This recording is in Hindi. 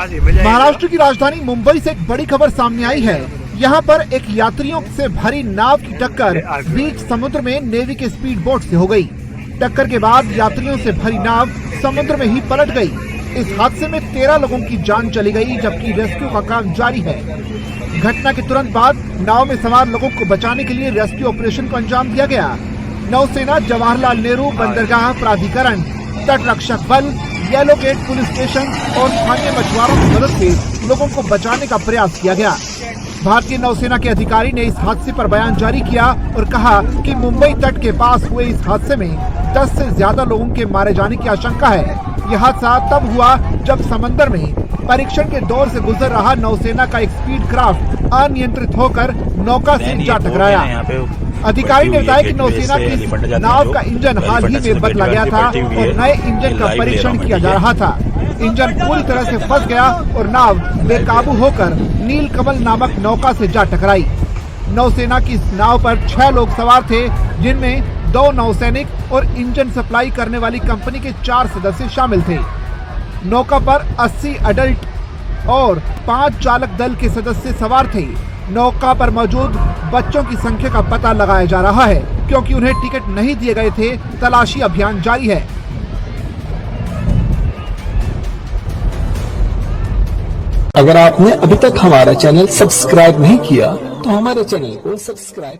महाराष्ट्र की राजधानी मुंबई से एक बड़ी खबर सामने आई है। यहाँ पर एक यात्रियों से भरी नाव की टक्कर बीच समुद्र में नेवी के स्पीड बोट से हो गई। टक्कर के बाद यात्रियों से भरी नाव समुद्र में ही पलट गई। इस हादसे में 13 लोगों की जान चली गई, जबकि रेस्क्यू का काम जारी है। घटना के तुरंत बाद नाव में सवार लोगों को बचाने के लिए रेस्क्यू ऑपरेशन को अंजाम दिया गया। नौसेना, जवाहरलाल नेहरू बंदरगाह प्राधिकरण, तट रक्षक बल, येलो गेट पुलिस स्टेशन और स्थानीय मछुआरों की मदद से लोगों को बचाने का प्रयास किया गया। भारतीय नौसेना के अधिकारी ने इस हादसे पर बयान जारी किया और कहा कि मुंबई तट के पास हुए इस हादसे में 10 से ज्यादा लोगों के मारे जाने की आशंका है। यह हादसा तब हुआ जब समंदर में परीक्षण के दौर से गुजर रहा नौसेना का एक स्पीड क्राफ्ट अनियंत्रित होकर नौका से जा टकराया। अधिकारी ने बताया कि नौसेना की नाव का इंजन हाल ही में बदला गया था और नए इंजन का परीक्षण किया जा रहा था। इंजन पूरी तरह से फंस गया और नाव बेकाबू होकर नीलकमल नामक नौका से जा टकराई। नौसेना की इस नाव पर 6 लोग सवार थे, जिनमें 2 नौसैनिक और इंजन सप्लाई करने वाली कंपनी के 4 सदस्य शामिल थे। नौका पर 80 अडल्ट और 5 चालक दल के सदस्य सवार थे। नौका पर मौजूद बच्चों की संख्या का पता लगाया जा रहा है, क्योंकि उन्हें टिकट नहीं दिए गए थे। तलाशी अभियान जारी है। अगर आपने अभी तक हमारा चैनल सब्सक्राइब नहीं किया तो हमारे चैनल को सब्सक्राइब